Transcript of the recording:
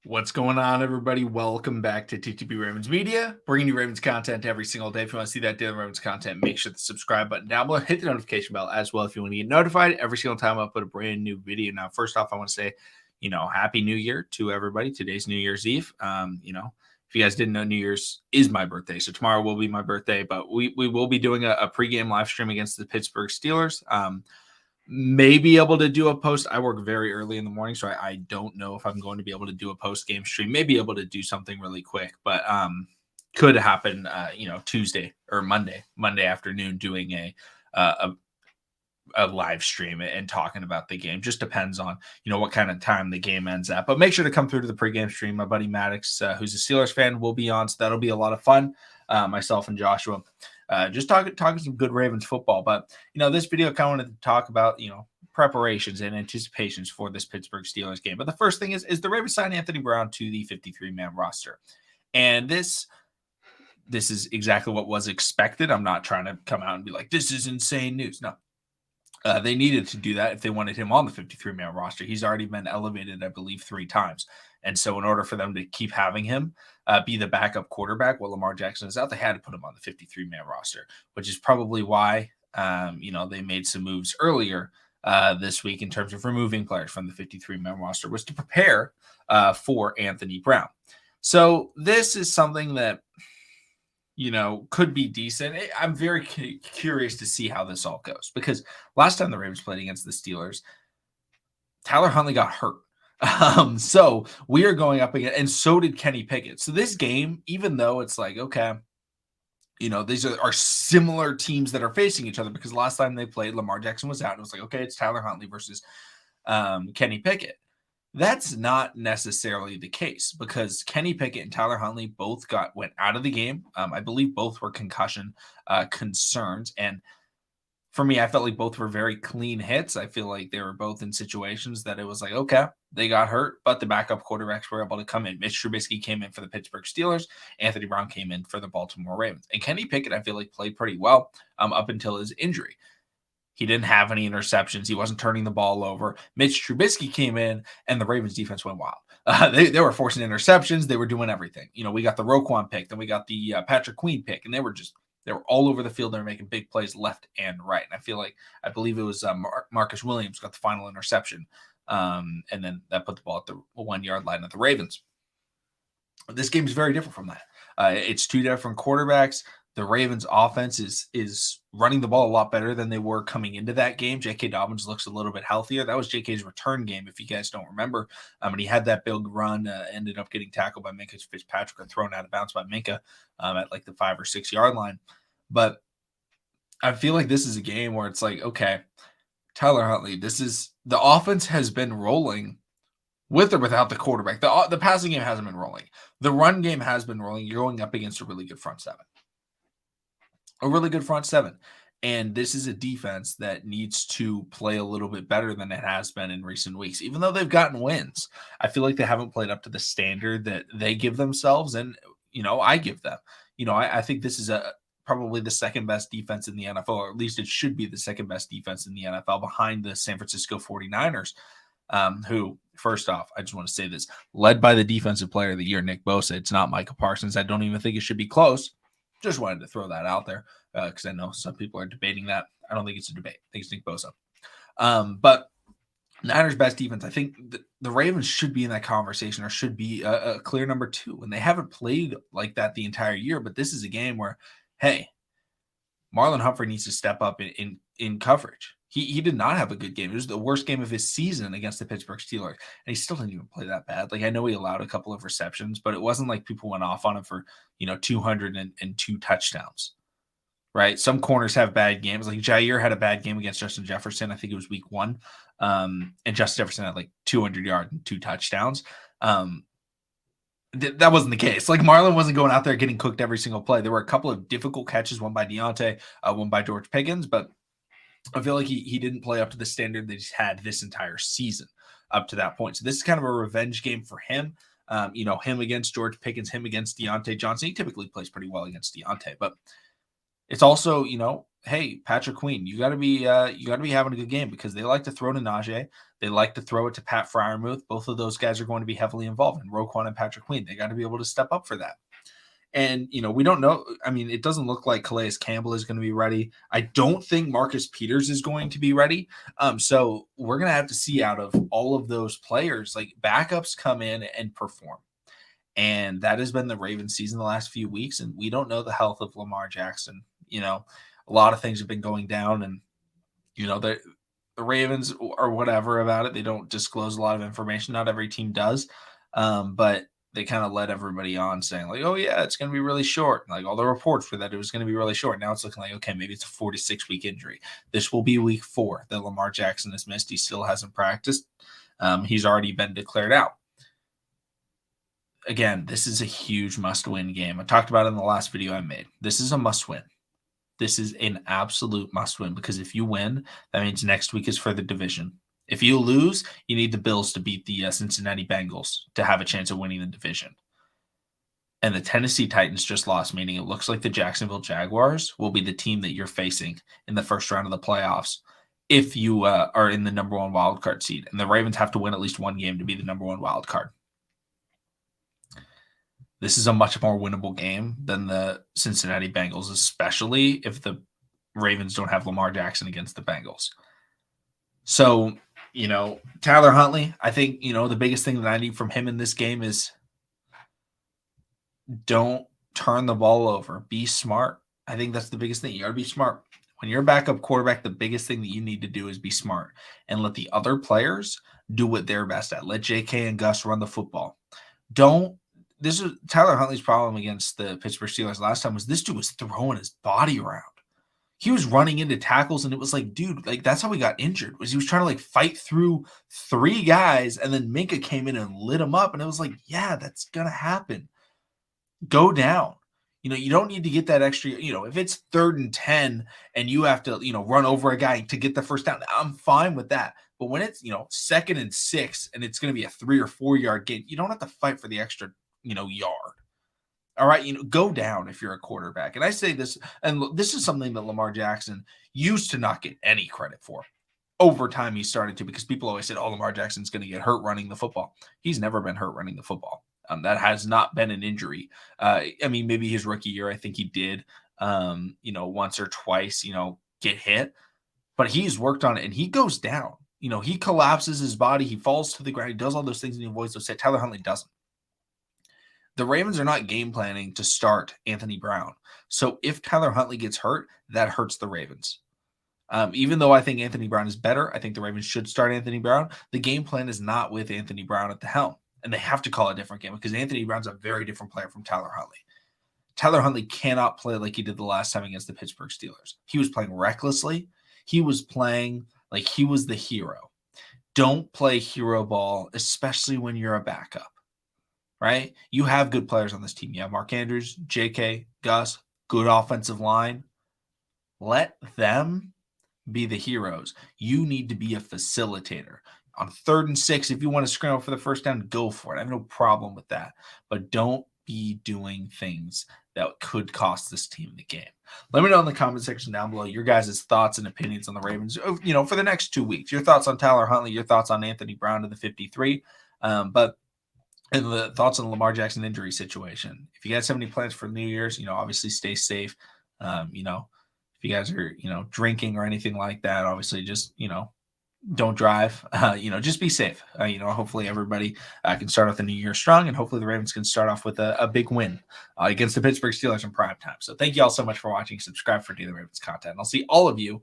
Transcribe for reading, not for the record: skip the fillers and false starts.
What's going on, everybody? Welcome back to TTP Ravens Media, bringing you Ravens content every single day. If you want to see that daily Ravens content, make sure the subscribe button down below, hit the notification bell as well if you want to get notified every single time I put a brand new video. Now, first off, I want to say, Happy New Year to everybody. Today's New Year's Eve. If you guys didn't know, New Year's is my birthday, so tomorrow will be my birthday. But we will be doing a pregame live stream against the Pittsburgh Steelers. May be able to do a post. I work very early in the morning, so I don't know if I'm going to be able to do a post game stream. May be able to do something really quick, but could happen. Tuesday or Monday afternoon, doing a live stream and talking about the game. Just depends on what kind of time the game ends at. But make sure to come through to the pregame stream. My buddy Maddox, who's a Steelers fan, will be on, so that'll be a lot of fun. Myself and Joshua. Just talking some good Ravens football. But, this video kind of wanted to talk about, preparations and anticipations for this Pittsburgh Steelers game. But the first thing is the Ravens signed Anthony Brown to the 53-man roster. And this is exactly what was expected. I'm not trying to come out and be like, this is insane news. No. They needed to do that if they wanted him on the 53-man roster. He's already been elevated, I believe, 3 times. And so in order for them to keep having him be the backup quarterback while Lamar Jackson is out, they had to put him on the 53-man roster, which is probably why, they made some moves earlier this week in terms of removing players from the 53-man roster, was to prepare for Anthony Brown. So this is something that, could be decent. I'm very curious to see how this all goes, because last time the Ravens played against the Steelers, Tyler Huntley got hurt. So we are going up again, and so did Kenny Pickett. So this game, even though it's like, okay, these are similar teams that are facing each other, because last time they played, Lamar Jackson was out, and it was like, okay, it's Tyler Huntley versus Kenny Pickett. That's not necessarily the case, because Kenny Pickett and Tyler Huntley both went out of the game. I believe both were concussion concerns. And for me, I felt like both were very clean hits. I feel like they were both in situations that it was like, okay, they got hurt, but the backup quarterbacks were able to come in. Mitch Trubisky came in for the Pittsburgh Steelers. Anthony Brown came in for the Baltimore Ravens. And Kenny Pickett, I feel like, played pretty well up until his injury. He didn't have any interceptions. He wasn't turning the ball over. Mitch Trubisky came in, and the Ravens defense went wild. They were forcing interceptions. They were doing everything. We got the Roquan pick, then we got the Patrick Queen pick, and they were all over the field. They were making big plays left and right. And I believe it was Marcus Williams got the final interception, and then that put the ball at the 1-yard line of the Ravens. This game is very different from that. It's 2 different quarterbacks. The Ravens offense is running the ball a lot better than they were coming into that game. J.K. Dobbins looks a little bit healthier. That was J.K.'s return game, if you guys don't remember. And he had that big run, ended up getting tackled by Minkah Fitzpatrick and thrown out of bounds by Minkah at like the 5 or 6 yard line. But I feel like this is a game where it's like, okay, Tyler Huntley, the offense has been rolling with or without the quarterback. The passing game hasn't been rolling. The run game has been rolling. You're going up against a really good front seven. And this is a defense that needs to play a little bit better than it has been in recent weeks. Even though they've gotten wins, I feel like they haven't played up to the standard that they give themselves. And, I give them. I think this is probably the second best defense in the NFL, or at least it should be the second best defense in the NFL, behind the San Francisco 49ers, who, first off, I just want to say this, led by the defensive player of the year, Nick Bosa. It's not Micah Parsons. I don't even think it should be close. Just wanted to throw that out there because I know some people are debating that. I don't think it's a debate. I think it's Nick Bosa. But Niners' best defense, I think the Ravens should be in that conversation, or should be a clear number 2. And they haven't played like that the entire year. But this is a game where, hey, Marlon Humphrey needs to step up in coverage. He did not have a good game. It was the worst game of his season against the Pittsburgh Steelers, and he still didn't even play that bad. Like, I know he allowed a couple of receptions, but it wasn't like people went off on him for 202 touchdowns, right? Some corners have bad games. Like Jair had a bad game against Justin Jefferson. I think it was week 1, and Justin Jefferson had like 200 yards and 2 touchdowns. That wasn't the case. Like, Marlon wasn't going out there getting cooked every single play. There were a couple of difficult catches, one by Deontay, one by George Pickens, but I feel like he didn't play up to the standard that he's had this entire season up to that point. So this is kind of a revenge game for him. Him against George Pickens, him against Deontay Johnson. He typically plays pretty well against Deontay, but It's also, hey, Patrick Queen, you got to be having a good game because they like to throw to Najee. They like to throw it to Pat Freiermuth. Both of those guys are going to be heavily involved. And Roquan and Patrick Queen, they got to be able to step up for that. And, we don't know. I mean, it doesn't look like Calais Campbell is going to be ready. I don't think Marcus Peters is going to be ready. So we're going to have to see out of all of those players, like backups come in and perform. And that has been the Ravens season the last few weeks. And we don't know the health of Lamar Jackson. A lot of things have been going down, and, the Ravens or whatever about it, they don't disclose a lot of information. Not every team does. But they kind of led everybody on saying like, oh yeah, it's going to be really short. Like all the reports for that, it was going to be really short. Now it's looking like, okay, maybe it's a 4-6 week injury. This will be week 4 that Lamar Jackson has missed. He still hasn't practiced. He's already been declared out. Again, this is a huge must-win game. I talked about it in the last video I made. This is a must-win. This is an absolute must-win because if you win, that means next week is for the division. If you lose, you need the Bills to beat the Cincinnati Bengals to have a chance of winning the division. And the Tennessee Titans just lost, meaning it looks like the Jacksonville Jaguars will be the team that you're facing in the first round of the playoffs if you are in the number 1 wild card seed. And the Ravens have to win at least one game to be the number 1 wild card. This is a much more winnable game than the Cincinnati Bengals, especially if the Ravens don't have Lamar Jackson against the Bengals. So, Tyler Huntley, I think, the biggest thing that I need from him in this game is don't turn the ball over. Be smart. I think that's the biggest thing. You got to be smart. When you're a backup quarterback, the biggest thing that you need to do is be smart and let the other players do what they're best at. Let JK and Gus run the football. This is Tyler Huntley's problem against the Pittsburgh Steelers last time was this dude was throwing his body around. He was running into tackles, and it was like, dude, like that's how he got injured. Was he was trying to like fight through 3 guys, and then Minka came in and lit him up, and it was like, yeah, that's gonna happen. Go down. You don't need to get that extra. If it's 3rd and 10, and you have to, run over a guy to get the first down, I'm fine with that. But when it's 2nd and 6, and it's gonna be a 3 or 4 yard gain, you don't have to fight for the extra, yard. All right, go down if you're a quarterback. And I say this, and this is something that Lamar Jackson used to not get any credit for. Over time, he started to, because people always said, oh, Lamar Jackson's going to get hurt running the football. He's never been hurt running the football. That has not been an injury. Maybe his rookie year, I think he did, once or twice, get hit. But he's worked on it, and he goes down. He collapses his body. He falls to the ground. He does all those things, and he avoids those. Tyler Huntley doesn't. The Ravens are not game planning to start Anthony Brown. So if Tyler Huntley gets hurt, that hurts the Ravens. Even though I think Anthony Brown is better, I think the Ravens should start Anthony Brown. The game plan is not with Anthony Brown at the helm. And they have to call a different game because Anthony Brown's a very different player from Tyler Huntley. Tyler Huntley cannot play like he did the last time against the Pittsburgh Steelers. He was playing recklessly. He was playing like he was the hero. Don't play hero ball, especially when you're a backup. Right? You have good players on this team. You have Mark Andrews, JK, Gus, good offensive line. Let them be the heroes. You need to be a facilitator. On 3rd and 6, if you want to scramble for the first down, go for it. I have no problem with that. But don't be doing things that could cost this team the game. Let me know in the comment section down below your guys' thoughts and opinions on the Ravens, for the next 2 weeks. Your thoughts on Tyler Huntley, your thoughts on Anthony Brown to the 53. And the thoughts on the Lamar Jackson injury situation. If you guys have any plans for New Year's, obviously stay safe. If you guys are, drinking or anything like that, obviously just, don't drive. Just be safe. Hopefully everybody can start off the new year strong, and hopefully the Ravens can start off with a big win against the Pittsburgh Steelers in prime time. So thank you all so much for watching. Subscribe for daily Ravens content. And I'll see all of you